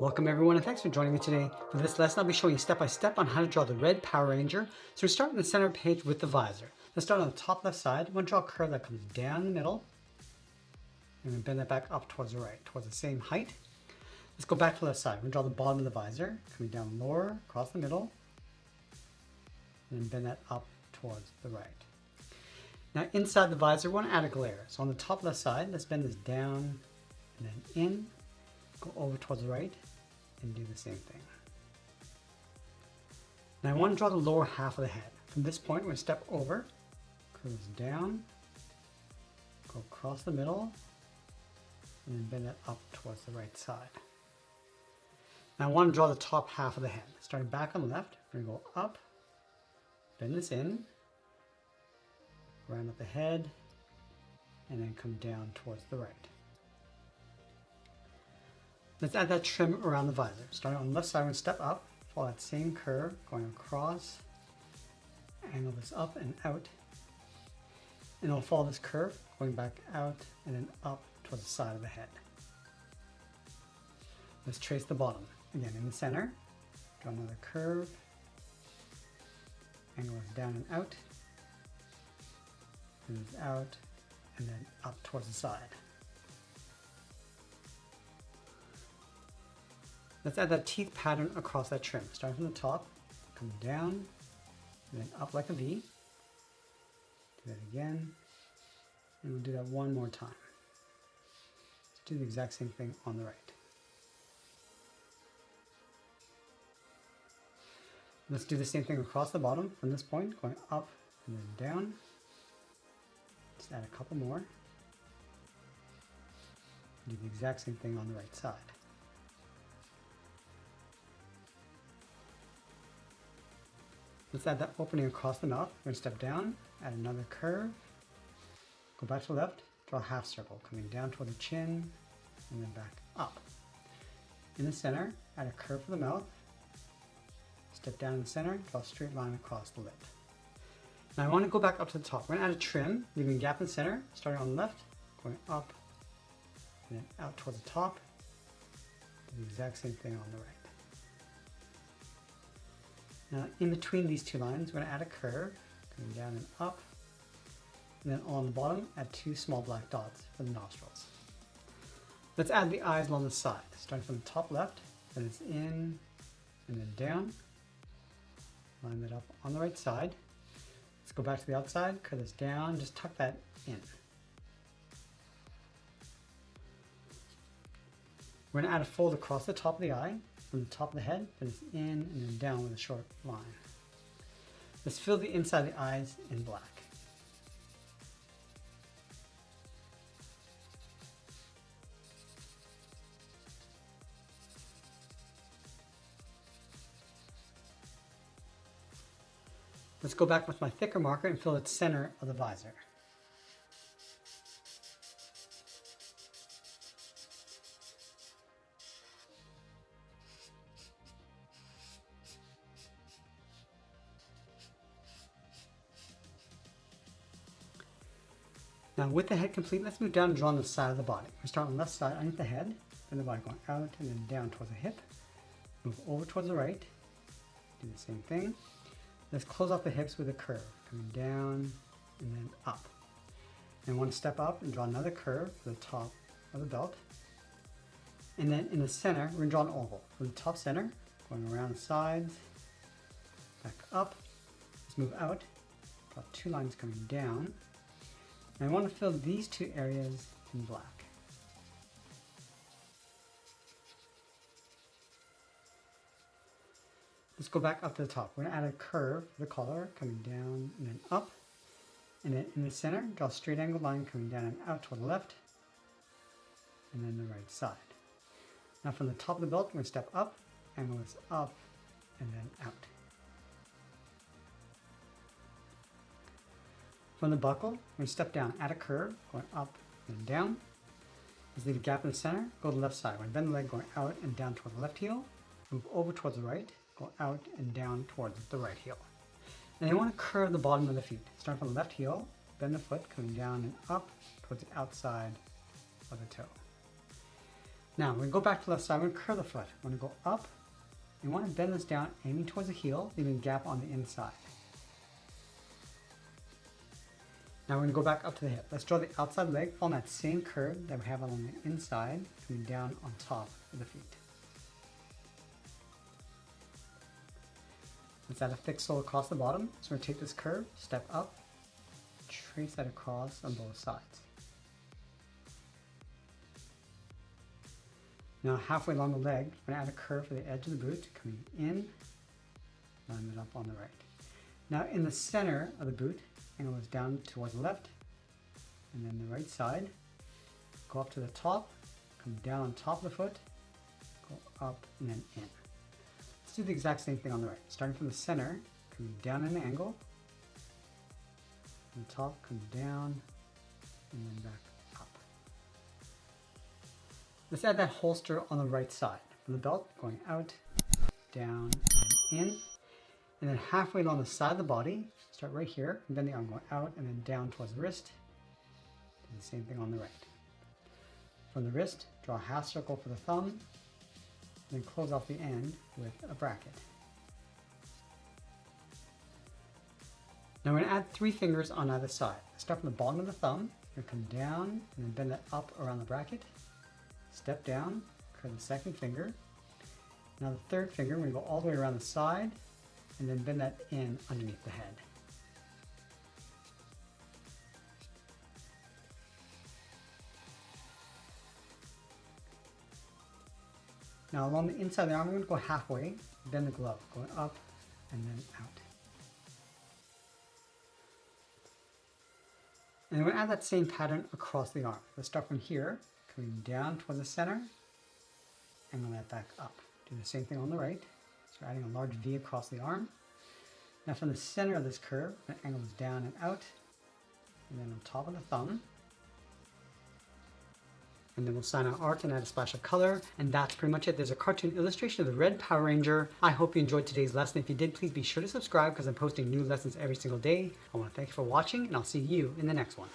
Welcome everyone and thanks for joining me today. For this lesson I'll be showing you step by step on how to draw the red Power Ranger. So we start in the center page with the visor. Let's start on the top left side. I'm going to draw a curve that comes down the middle and then bend that back up towards the right, towards the same height. Let's go back to the left side. We're going to draw the bottom of the visor, coming down lower, across the middle, and then bend that up towards the right. Now inside the visor we want to add a glare. So on the top left side, let's bend this down and then in, go over towards the right, and do the same thing. Now I want to draw the lower half of the head. From this point, we're going to step over, curves down, go across the middle, and then bend it up towards the right side. Now I want to draw the top half of the head. Starting back on the left, we're going to go up, bend this in, round up the head, and then come down towards the right. Let's add that trim around the visor. Starting on the left side, we're going to step up, follow that same curve, going across, angle this up and out, and it'll follow this curve, going back out and then up towards the side of the head. Let's trace the bottom. Again, in the center, draw another curve, angle this down and out, and then up towards the side. Let's add that teeth pattern across that trim. Starting from the top, come down, and then up like a V. Do that again, and we'll do that one more time. Let's do the exact same thing on the right. Let's do the same thing across the bottom from this point, going up and then down. Just add a couple more. Do the exact same thing on the right side. Let's add that opening across the mouth. We're going to step down, add another curve, go back to the left, draw a half circle, coming down toward the chin, and then back up. In the center, add a curve for the mouth, step down in the center, draw a straight line across the lip. Now I want to go back up to the top. We're going to add a trim, leaving a gap in the center, starting on the left, going up, and then out towards the top. Do the exact same thing on the right. Now in between these two lines, we're going to add a curve, coming down and up, and then on the bottom, add two small black dots for the nostrils. Let's add the eyes along the side, starting from the top left, then it's in, and then down. Line that up on the right side. Let's go back to the outside, curve this down, just tuck that in. We're going to add a fold across the top of the eye, from the top of the head, then it's in and then down with a short line. Let's fill the inside of the eyes in black. Let's go back with my thicker marker and fill the center of the visor. Now with the head complete, let's move down and draw on the side of the body. We start on the left side underneath the head, then the body going out and then down towards the hip. Move over towards the right, do the same thing. Let's close off the hips with a curve, coming down and then up. And want to step up and draw another curve for the top of the belt. And then in the center, we're going to draw an oval. From the top center, going around the sides, back up. Let's move out, draw two lines coming down. And I want to fill these two areas in black. Let's go back up to the top. We're going to add a curve for the collar, coming down and then up. And then in the center, draw a straight angle line coming down and out toward the left, and then the right side. Now from the top of the belt, we're going to step up, angle this up, and then out. From the buckle, we're going to step down, add a curve, going up and down. Let's leave a gap in the center, go to the left side. We're going to bend the leg going out and down toward the left heel, move over towards the right, go out and down towards the right heel. And you want to curve the bottom of the feet. Start from the left heel, bend the foot, coming down and up towards the outside of the toe. Now, we're going to go back to the left side. We're going to curve the foot. We're going to go up. You want to bend this down, aiming towards the heel, leaving a gap on the inside. Now we're going to go back up to the hip. Let's draw the outside leg, following that same curve that we have on the inside, coming down on top of the feet. Let's add a thick sole across the bottom. So we're going to take this curve, step up, trace that across on both sides. Now halfway along the leg, we're going to add a curve for the edge of the boot, coming in, line it up on the right. Now in the center of the boot, angle is down towards the left, and then the right side. Go up to the top, come down on top of the foot, go up and then in. Let's do the exact same thing on the right. Starting from the center, coming down at an angle, from the top, come down, and then back up. Let's add that holster on the right side. From the belt, going out, down, and in. And then halfway along the side of the body, start right here, and bend the arm going out and then down towards the wrist. Do the same thing on the right. From the wrist, draw a half circle for the thumb, and then close off the end with a bracket. Now we're going to add 3 fingers on either side. Start from the bottom of the thumb, you're going to come down and then bend that up around the bracket. Step down, curve the second finger. Now the third finger, we're going to go all the way around the side, and then bend that in underneath the head. Now along the inside of the arm, we're going to go halfway, bend the glove, going up and then out. And then we're going to add that same pattern across the arm. Let's start from here, coming down towards the center, and angle that back up. Do the same thing on the right. So we're adding a large V across the arm. Now from the center of this curve, the angle is down and out, and then on top of the thumb. And then we'll sign our art and add a splash of color, and that's pretty much it. There's a cartoon illustration of the red Power Ranger. I hope you enjoyed today's lesson. If you did, please be sure to subscribe because I'm posting new lessons every single day. I want to thank you for watching, and I'll see you in the next one.